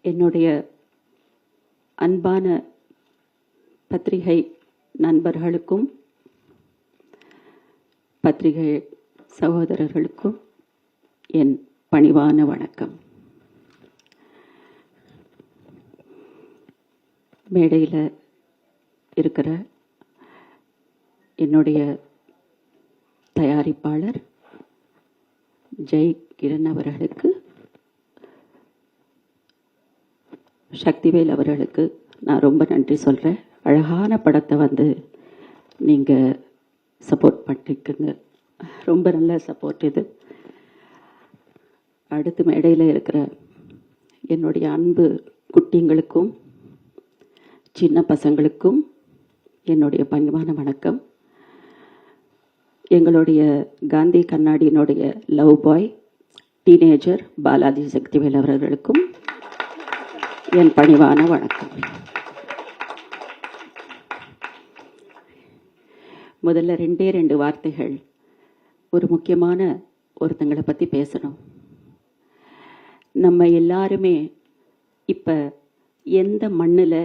என்னுடைய அன்பான பத்திரிகை நண்பர்களுக்கும் பத்திரிகை சகோதரர்களுக்கும் என் பணிவான வணக்கம். மேடையில் இருக்கிற என்னுடைய தயாரிப்பாளர் ஜெய் கிரண் அவர்களுக்கு, சக்திவேல் அவர்களுக்கு நான் ரொம்ப நன்றி சொல்கிறேன். அழகான படத்தை வந்து நீங்கள் சப்போர்ட் பண்ணிருக்குங்க. ரொம்ப நல்ல சப்போர்ட் இது. அடுத்து மேடையில் இருக்கிற என்னுடைய அன்பு குட்டிங்களுக்கும் சின்ன பசங்களுக்கும் என்னுடைய பணிவான வணக்கம். எங்களுடைய காந்தி கண்ணாடியினுடைய லவ் பாய் டீனேஜர் பாலாஜி சக்திவேல் அவர்களுக்கும் என் பணிவான வணக்கம். முதல்ல ரெண்டு வார்த்தைகள் ஒரு முக்கியமான ஒருத்தங்களை பற்றி பேசணும். நம்ம எல்லாருமே இப்போ எந்த மண்ணில்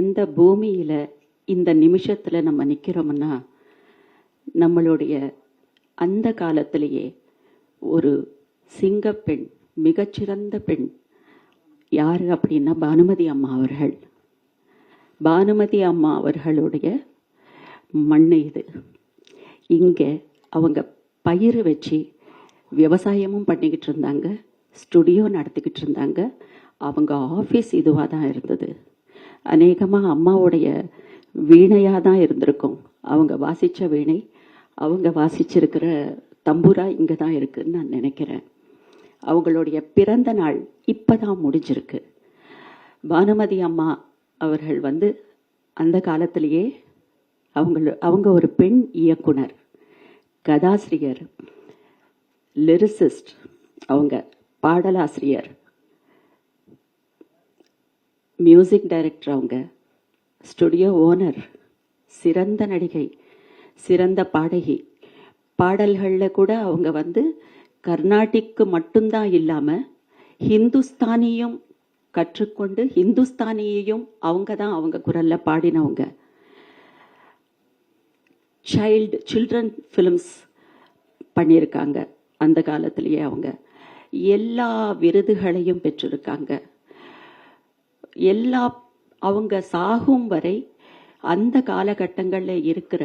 எந்த பூமியில் இந்த நிமிஷத்தில் நம்ம நிற்கிறோம்னா, நம்மளுடைய அந்த காலத்திலேயே ஒரு சிங்கப்பெண், மிகச்சிறந்த பெண் யார் அப்படின்னா பானுமதி அம்மா அவர்கள். பானுமதி அம்மா அவர்களுடைய மண் இது. இங்கே அவங்க பயிர் வச்சு விவசாயமும் பண்ணிக்கிட்டு இருந்தாங்க, ஸ்டுடியோ நடத்திக்கிட்டு இருந்தாங்க. அவங்க ஆஃபீஸ் இதுவாக தான் இருந்தது. அநேகமாக அம்மாவுடைய வீணையாக தான் இருந்திருக்கும். அவங்க வாசித்த வீணை, அவங்க வாசிச்சிருக்கிற தம்புரா இங்கே தான் இருக்குதுன்னு நான் நினைக்கிறேன். அவங்களுடைய பிறந்த நாள் இப்போ தான் முடிஞ்சிருக்கு. பானுமதி அம்மா அவர்கள் வந்து அந்த காலத்திலேயே அவங்க ஒரு பெண் இயக்குனர், கதாசிரியர், லிரிசிஸ்ட், அவங்க பாடலாசிரியர், மியூசிக் டைரக்டர், அவங்க ஸ்டுடியோ ஓனர், சிறந்த நடிகை, சிறந்த பாடகி. பாடல்களில் கூட அவங்க வந்து கர்நாடிக்கு மட்டும்தான் இல்லாமல் ஹிந்துஸ்தானியும் கற்றுக்கொண்டு ஹிந்துஸ்தானியையும் அவங்க தான் அவங்க குரலில் பாடினவங்க. சில்ட்ரன் ஃபிலிம்ஸ் பண்ணியிருக்காங்க. அந்த காலத்திலேயே அவங்க எல்லா விருதுகளையும் பெற்றிருக்காங்க. அவங்க சாகும் வரை அந்த காலகட்டங்களில் இருக்கிற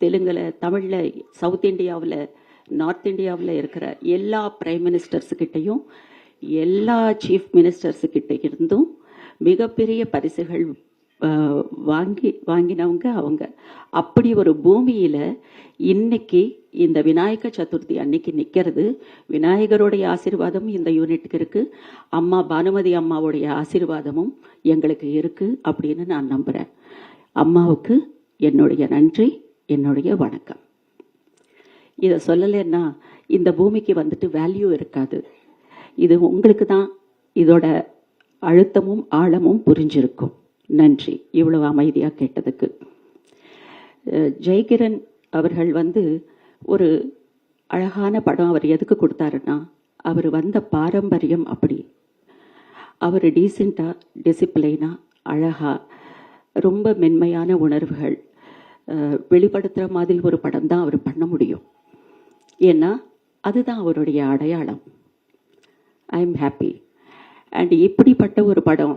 தெலுங்கில், தமிழில், சவுத் இந்தியாவில், நார்த் இந்தியாவில் இருக்கிற எல்லா பிரைம் மினிஸ்டர்ஸுக்கிட்டையும் எல்லா சீஃப் மினிஸ்டர்ஸுக்கிட்ட இருந்தும் மிகப்பெரிய பரிசுகள் வாங்கினவங்க அவங்க. அப்படி ஒரு பூமியில் இன்னைக்கு இந்த விநாயக சதுர்த்தி அன்னைக்கு நிற்கிறது. விநாயகருடைய ஆசீர்வாதம் இந்த யூனிட்டுக்கு இருக்குது. அம்மா பானுமதி அம்மாவுடைய ஆசீர்வாதமும் எங்களுக்கு இருக்குது அப்படின்னு நான் நம்புகிறேன். அம்மாவுக்கு என்னுடைய நன்றி, என்னுடைய வணக்கம். இதை சொல்லலைன்னா இந்த பூமிக்கு வந்துட்டு வேல்யூ இருக்காது. இது உங்களுக்கு தான் இதோட அழுத்தமும் ஆழமும் புரிஞ்சிருக்கும். நன்றி இவ்வளவு அமைதியாக கேட்டதுக்கு. ஜெய்கிரண் அவர்கள் வந்து ஒரு அழகான படம் அவர் எதுக்கு கொடுத்தாருன்னா, அவர் வந்த பாரம்பரியம் அப்படி. அவர் டீசெண்டாக, டிசிப்ளைனாக, அழகாக, ரொம்ப மென்மையான உணர்வுகள் வெளிப்படுத்துகிற மாதிரி ஒரு படம் தான் அவர் பண்ண முடியும். ஏன்னா அதுதான் அவருடைய அடையாளம். I am happy. அண்ட் இப்படிப்பட்ட ஒரு படம்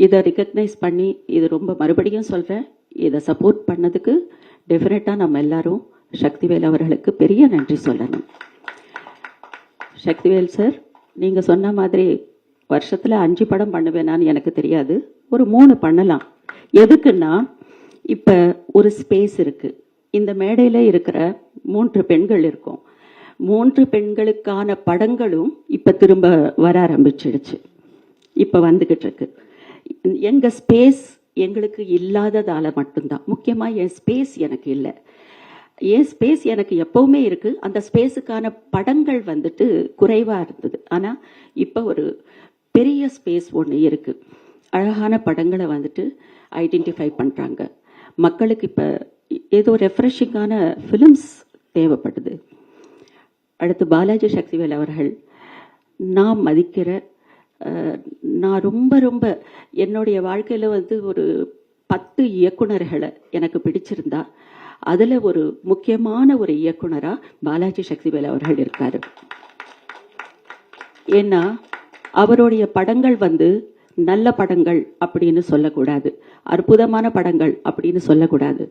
இதை ரெக்கக்னைஸ் பண்ணி, இது ரொம்ப மறுபடியும் சொல்கிறேன், இதை சப்போர்ட் பண்ணதுக்கு டெஃபினட்டாக நம்ம எல்லாரும் சக்திவேல் அவர்களுக்கு பெரிய நன்றி சொல்லணும். சக்திவேல் சார், நீங்கள் சொன்ன மாதிரி வருஷத்தில் 5 படம் பண்ணுவேனான்னு எனக்கு தெரியாது, ஒரு 3 பண்ணலாம். எதுக்குன்னா இப்போ ஒரு ஸ்பேஸ் இருக்குது. இந்த மேடையில் இருக்கிற 3 பெண்கள் இருக்கும். 3 பெண்களுக்கான படங்களும் இப்போ திரும்ப வர ஆரம்பிச்சிடுச்சு, இப்போ வந்துக்கிட்டு இருக்கு. எங்கள் ஸ்பேஸ் எங்களுக்கு இல்லாததால் மட்டும்தான். முக்கியமாக என் ஸ்பேஸ் எனக்கு இல்லை. என் ஸ்பேஸ் எனக்கு எப்போவுமே இருக்குது. அந்த ஸ்பேஸுக்கான படங்கள் வந்துட்டு குறைவாக இருந்தது. ஆனால் இப்போ ஒரு பெரிய ஸ்பேஸ் ஒன்று இருக்குது. அழகான படங்களை வந்துட்டு ஐடென்டிஃபை பண்ணுறாங்க. மக்களுக்கு இப்போ ஏதோ ரெஃப்ரெஷிங்கான ஃபிலிம்ஸ் தேவைப்படுது. அடுத்து பாலாஜி சக்திவேல் அவர்கள், நாம் மதிக்கிற நான் ரொம்ப ரொம்ப என்னுடைய வாழ்க்கையில் வந்து ஒரு 10 இயக்குனர்களை எனக்கு பிடிச்சிருந்தா அதில் ஒரு முக்கியமான ஒரு இயக்குனராக பாலாஜி சக்திவேல் அவர்கள் இருக்கார். ஏன்னா அவருடைய படங்கள் வந்து நல்ல படங்கள் அப்படின்னு சொல்லக்கூடாது, அற்புதமான படங்கள் அப்படின்னு சொல்லக்கூடாது,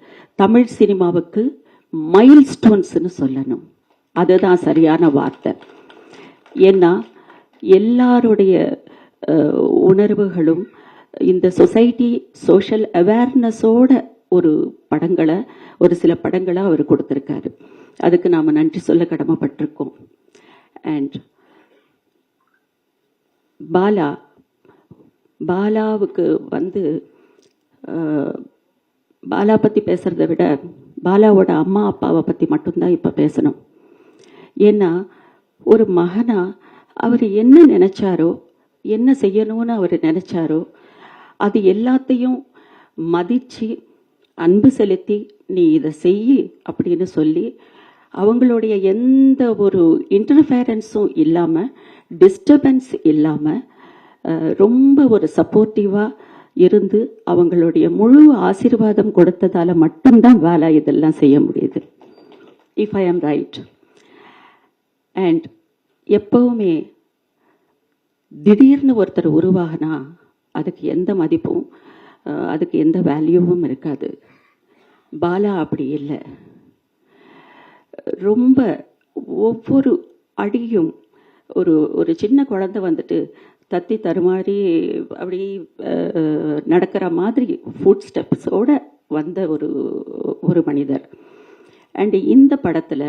தமிழ் சினிமாவுக்கு மைல் ஸ்டோன்ஸ்னு சொல்லணும். அதுதான் சரியான வார்த்தை. ஏன்னா எல்லாருடைய உணர்வுகளும் இந்த சொசைட்டி சோஷியல் அவேர்னஸோட ஒரு சில படங்களை அவர் கொடுத்துருக்காரு. அதுக்கு நாம் நன்றி சொல்ல கடமைப்பட்டிருக்கோம். அண்ட் பாலாவுக்கு வந்து பாலா பற்றி பேசுகிறத விட பாலாவோட அம்மா அப்பாவை பற்றி மட்டும்தான் இப்போ பேசணும். ஏன்னா ஒரு மகனா அவர் என்ன நினைச்சாரோ, என்ன செய்யணும்னு அவர் நினைச்சாரோ, அது எல்லாத்தையும் மதித்து அன்பு செலுத்தி நீ இதை செய் அப்படின்னு சொல்லி அவங்களுடைய எந்த ஒரு இன்டர்ஃபேரன்ஸும் இல்லாமல், டிஸ்டர்பன்ஸ் இல்லாமல், ரொம்ப ஒரு சப்போர்ட்டிவாக இருந்து அவங்களுடைய முழு ஆசீர்வாதம் கொடுத்ததால மட்டும்தான் பாலா இதெல்லாம் செய்ய முடியுது. இஃப் ஐ ஆம் ரைட். அண்ட் எப்பவுமே திடீர்னு ஒருத்தர் உருவாகினா அதுக்கு எந்த மதிப்பும் அதுக்கு எந்த வேல்யூவும் இருக்காது. பாலா அப்படி இல்லை. ரொம்ப ஒவ்வொரு அடியும் ஒரு சின்ன குழந்தை வந்துட்டு தத்தி தருமாறி அப்படி நடக்கிற மாதிரி ஃபுட் ஸ்டெப்ஸோட வந்த ஒரு மனிதர். அண்ட் இந்த படத்தில்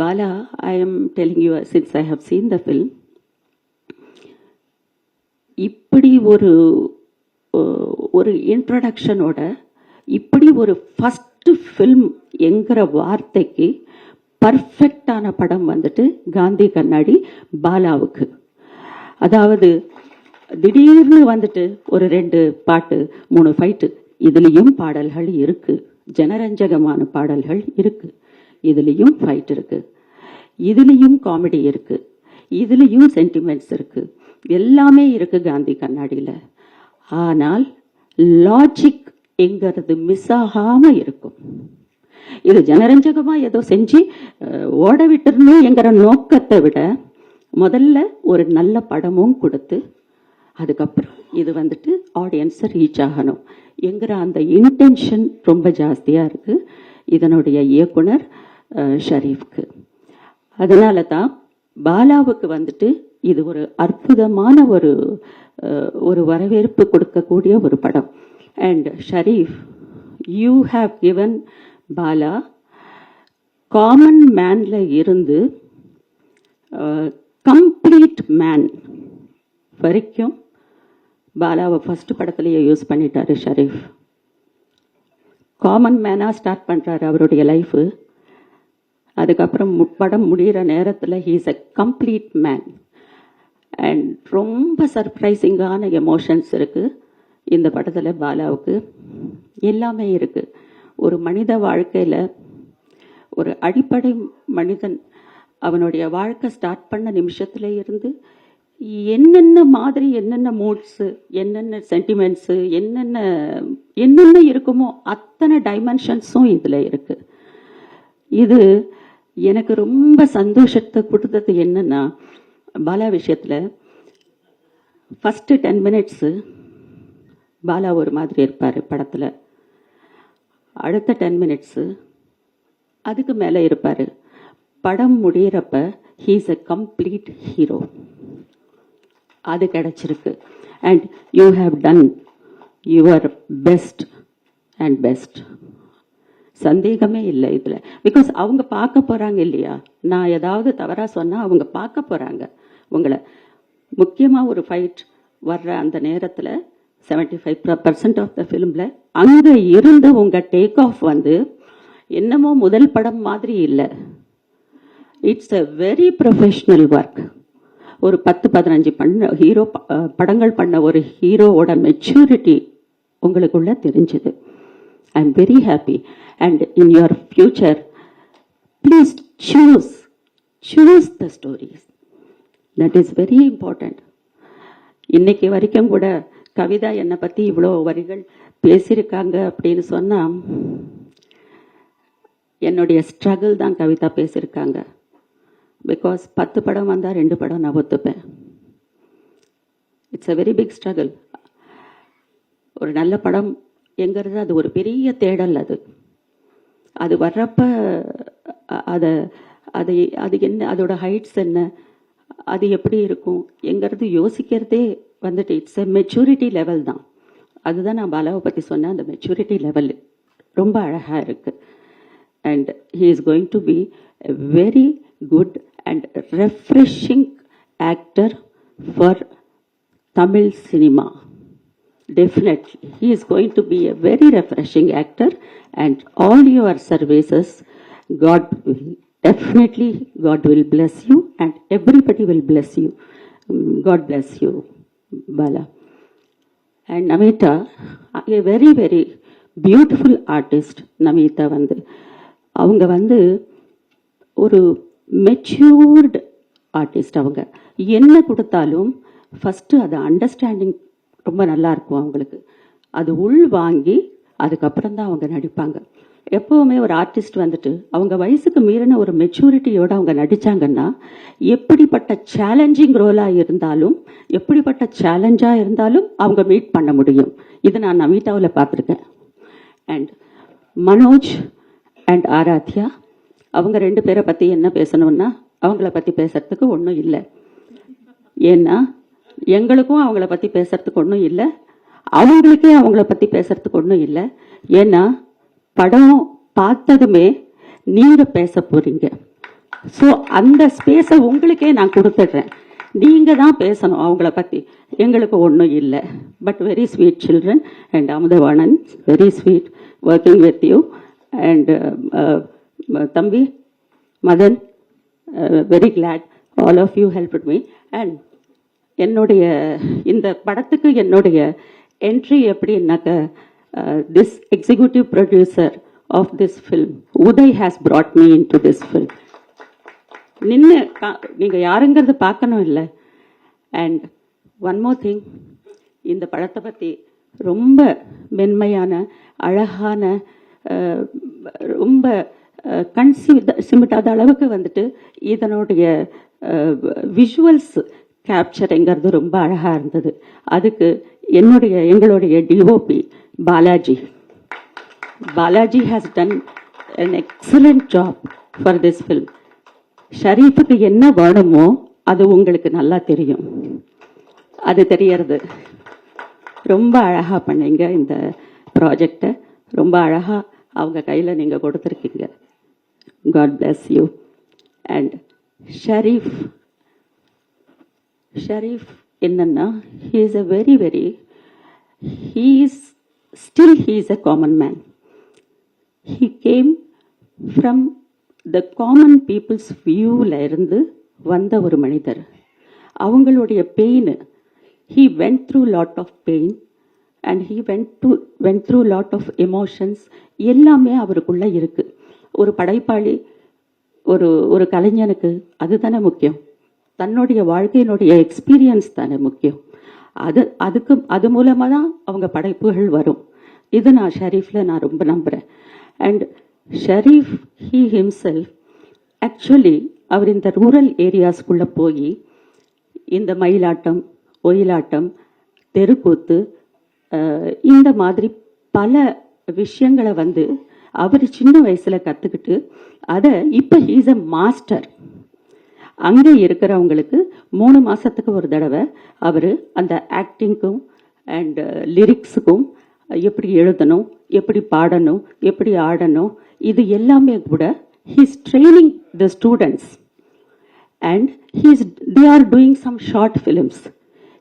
Bala, I am telling you since I have seen the film, இப்படி ஒரு இன்ட்ரடக்ஷனோட இப்படி ஒரு ஃபஸ்ட்டு ஃபில்ம் என்கிற வார்த்தைக்கு பர்ஃபெக்டான படம் வந்துட்டு காந்தி கண்ணாடி பாலாவுக்கு. அதாவது திடீர்னு வந்துட்டு ஒரு 2 பாட்டு 3 ஃபைட்டு, இதுலேயும் பாடல்கள் இருக்கு, ஜனரஞ்சகமான பாடல்கள் இருக்கு, இதுலேயும் ஃபைட் இருக்கு, இதுலேயும் காமெடி இருக்கு, இதுலேயும் சென்டிமெண்ட்ஸ் இருக்கு, எல்லாமே இருக்கு காந்தி கண்ணாடியில். ஆனால் லாஜிக் என்கிறது மிஸ் ஆகாம இருக்கும். இது ஜனரஞ்சகமா ஏதோ செஞ்சு ஓட விட்டுறணும் என்கிற நோக்கத்தை விட முதல்ல ஒரு நல்ல படமும் கொடுத்து அதுக்கப்புறம் இது வந்துட்டு ஆடியன்ஸை ரீச் ஆகணும் என்கிற அந்த இன்டென்ஷன் ரொம்ப ஜாஸ்தியாக இருக்குது இதனுடைய இயக்குனர் ஷரீஃப்க்கு. அதனால தான் பாலாவுக்கு வந்துட்டு இது ஒரு அற்புதமான ஒரு வரவேற்பு கொடுக்கக்கூடிய ஒரு படம். And Sharif, you have given Bala common மேன்ல இருந்து கம்ப்ளீட் மேன் வரைக்கும் பாலாவை ஃபர்ஸ்ட் படத்துலேயே யூஸ் பண்ணிட்டாரு ஷரீஃப். காமன் மேனாக ஸ்டார்ட் பண்ணுறாரு அவருடைய லைஃபு. அதுக்கப்புறம் படம் முடிகிற நேரத்தில் he is a complete man. And ரொம்ப சர்ப்ரைசிங்கான எமோஷன்ஸ் இருக்குது இந்த படத்தில். பாலாவுக்கு எல்லாமே இருக்குது. ஒரு மனித வாழ்க்கையில் ஒரு அடிப்படை மனிதன் அவனுடைய வாழ்க்கை ஸ்டார்ட் பண்ண நிமிஷத்துல இருந்து என்னென்ன மாதிரி என்னென்ன மூட்ஸு, என்னென்ன சென்டிமெண்ட்ஸு, என்னென்ன இருக்குமோ அத்தனை டைமென்ஷன்ஸும் இதில் இருக்குது. இது எனக்கு ரொம்ப சந்தோஷத்தை கொடுத்தது என்னன்னா, பாலா விஷயத்தில் ஃபஸ்ட்டு 10 மினிட்ஸு பாலா ஒரு மாதிரி இருப்பார் படத்தில், அடுத்த 10 மினிட்ஸு அதுக்கு மேலே இருப்பார். படம் முடிகிறப்ப he is a complete hero. அது கிடைச்சிருக்கு. And you have done your best and best. சந்தேகமே இல்லை இதில். பிகாஸ் அவங்க பார்க்க போகிறாங்க இல்லையா, நான் ஏதாவது தவறாக சொன்னால் அவங்க பார்க்க போகிறாங்க உங்களை. முக்கியமாக ஒரு ஃபைட் வர்ற அந்த நேரத்தில் 75% ஆஃப் த ஃபிலிமில் அங்கே இருந்து உங்கள் டேக் ஆஃப் வந்து என்னமோ முதல் படம் மாதிரி இல்லை. It's a very professional work. ஒரு 10-15 படங்கள் பண்ண ஒரு ஹீரோவோட மெச்சூரிட்டி உங்களுக்குள்ள தெரிஞ்சுது. I am very happy. And in your future please choose the stories. That is very important. இன்னைக்கு வரைக்கும் கூட கவிதா என்னை பற்றி இவ்வளோ வரிகள் பேசியிருக்காங்க அப்படின்னு சொன்னால் என்னுடைய ஸ்ட்ரகிள் தான் கவிதா பேசியிருக்காங்க. பிகாஸ் 10 படம் வந்தால் 2 படம் நான் ஒத்துப்பேன். It's a very big struggle. ஒரு நல்ல படம் எங்கிறது அது ஒரு பெரிய தேடல். அது வர்றப்ப அதை அது அது என்ன, அதோட ஹைட்ஸ் என்ன, அது எப்படி இருக்கும் எங்கிறது யோசிக்கிறதே வந்துட்டு இட்ஸ் எ மெச்சூரிட்டி லெவல் தான். அதுதான் நான் பாலாவை பற்றி சொன்னேன். அந்த மெச்சூரிட்டி லெவல் ரொம்ப அழகாக இருக்குது. And he is going to be a very good and refreshing actor for Tamil cinema. Definitely, he is going to be a very refreshing actor, and all your services, God will bless you, and everybody will bless you. God bless you, Bala. And Namita, a very, very beautiful artist. Namita அவங்க ஒரு matured artist. அவங்க என்ன கொடுத்தாலும் first அதை understanding ரொம்ப நல்லா இருக்கும் அவங்களுக்கு. அது உள் வாங்கி அதுக்கப்புறம் தான் அவங்க நடிப்பாங்க. எப்போவுமே ஒரு ஆர்டிஸ்ட் அவங்க வயசுக்கு மீறின ஒரு மெச்சூரிட்டியோடு அவங்க நடித்தாங்கன்னா எப்படிப்பட்ட சேலஞ்சிங் ரோலாக இருந்தாலும், எப்படிப்பட்ட சேலஞ்சாக இருந்தாலும் அவங்க மீட் பண்ண முடியும். இது நான் நமிதாவில் பார்த்துருக்கேன். அண்ட் மனோஜ் அண்ட் ஆராத்யா, அவங்க 2 பேரை பற்றி என்ன பேசணும்னா அவங்கள பற்றி பேசுறதுக்கு ஒன்றும் இல்லை. ஏன்னா எங்களுக்கும் அவங்கள பற்றி பேசுறதுக்கு ஒன்றும் இல்லை, அவங்களுக்கே அவங்கள பற்றி பேசுறதுக்கு ஒன்றும் இல்லை. ஏன்னா படம் பார்த்ததுமே நீங்கள் பேச போறீங்க. ஸோ அந்த ஸ்பேஸை உங்களுக்கே நான் கொடுத்துட்றேன். நீங்கள் தான் பேசணும் அவங்கள பற்றி, எங்களுக்கு ஒன்றும் இல்லை. But very sweet children. And Amudhavanan, very sweet working with you. And தம்பி Madhan, very glad all of you helped me. And என்னுடைய இந்த படத்துக்கு என்னுடைய என்ட்ரி எப்படின்னாக்க, this executive producer of this film Uday has brought me into this film. நின்று நீங்கள் யாருங்கிறது பார்க்கணும் இல்லை. அண்ட் ஒன் மோர் திங், இந்த படத்தை பற்றி ரொம்ப மென்மையான அழகான ரொம்ப கண் சிமிட்டாத அளவுக்கு இதனுடைய விஷுவல்ஸ் கேப்சரிங்கிறது ரொம்ப அழகாக இருந்தது. அதுக்கு எங்களுடைய DOP Balaji has done an excellent job for this film. ஷரீஃபுக்கு என்ன வேணுமோ அது உங்களுக்கு நல்லா தெரியும். அது தெரியறது. ரொம்ப அழகாக பண்ணீங்க இந்த ப்ராஜெக்டை. ரொம்ப அழகாக அவங்க கையில் நீங்கள் கொடுத்துருக்கீங்க. God bless you. And Sharif என்னன்னா, he is a common man. He came from the common people's viewல இருந்து வந்த ஒரு மனிதர். அவங்களுடைய pain, he went through lot of pain and he went through lot of emotions. எல்லாமே அவருக்குள்ள இருக்கு. ஒரு படைப்பாளி, ஒரு கலைஞனுக்கு அதுதானே முக்கியம். தன்னுடைய வாழ்க்கையினுடைய எக்ஸ்பீரியன்ஸ் தானே முக்கியம். அது மூலமாக தான் அவங்க படைப்புகள் வரும். இது நான் ஷரீஃபில் நான் ரொம்ப நம்புகிறேன். And Sharif he himself actually அவர் இந்த ரூரல் ஏரியாஸ்குள்ளே போய் இந்த மயிலாட்டம், ஒயிலாட்டம், தெருக்கூத்து, இந்த மாதிரி பல விஷயங்களை அவர் சின்ன வயசில் கற்றுக்கிட்டு அதை இப்போ ஹீஸ் அ மாஸ்டர். அங்கே இருக்கிறவங்களுக்கு 3 மாதத்துக்கு ஒரு தடவை அவர் அந்த ஆக்டிங்க்கும் அண்ட் லிரிக்ஸுக்கும் எப்படி எழுதணும், எப்படி பாடணும், எப்படி ஆடணும், இது எல்லாமே கூட he's training the students. And they are doing some short films.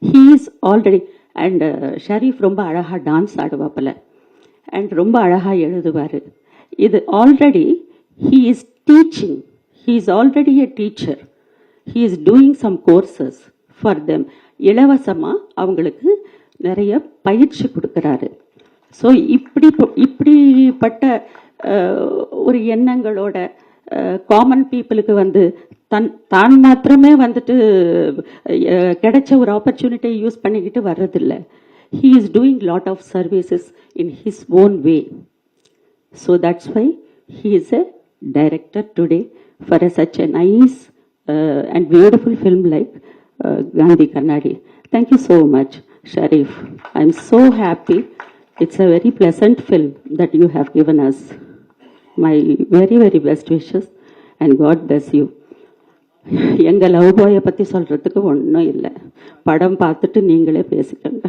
He is already, and Sharif ரொம்ப அழகாக டான்ஸ் ஆடுவாப்பில் அண்ட் ரொம்ப அழகாக எழுதுவார். இது already he is teaching. He is already a teacher. He is doing some courses for them. இலவசமாக அவங்களுக்கு நிறைய பயிற்சி கொடுக்குறாரு. ஸோ இப்படிப்பட்ட ஒரு எண்ணங்களோட காமன் பீப்புளுக்கு வந்து தான் மாத்திரமே வந்துட்டு கிடைச்ச ஒரு ஆப்பர்ச்சுனிட்டியை யூஸ் பண்ணிக்கிட்டு வர்றதில்லை. He is doing lot of services in his own way. So that's why he is a director today for such a nice and beautiful film like Gandhi Kannadi. Thank you so much, Sharif. I'm so happy. It's a very pleasant film that you have given us. My very, very best wishes and God bless you. எங்கள் love பாயை பற்றி சொல்கிறதுக்கு ஒன்றும் இல்லை. படம் பார்த்துட்டு நீங்களே பேசிக்கோங்க.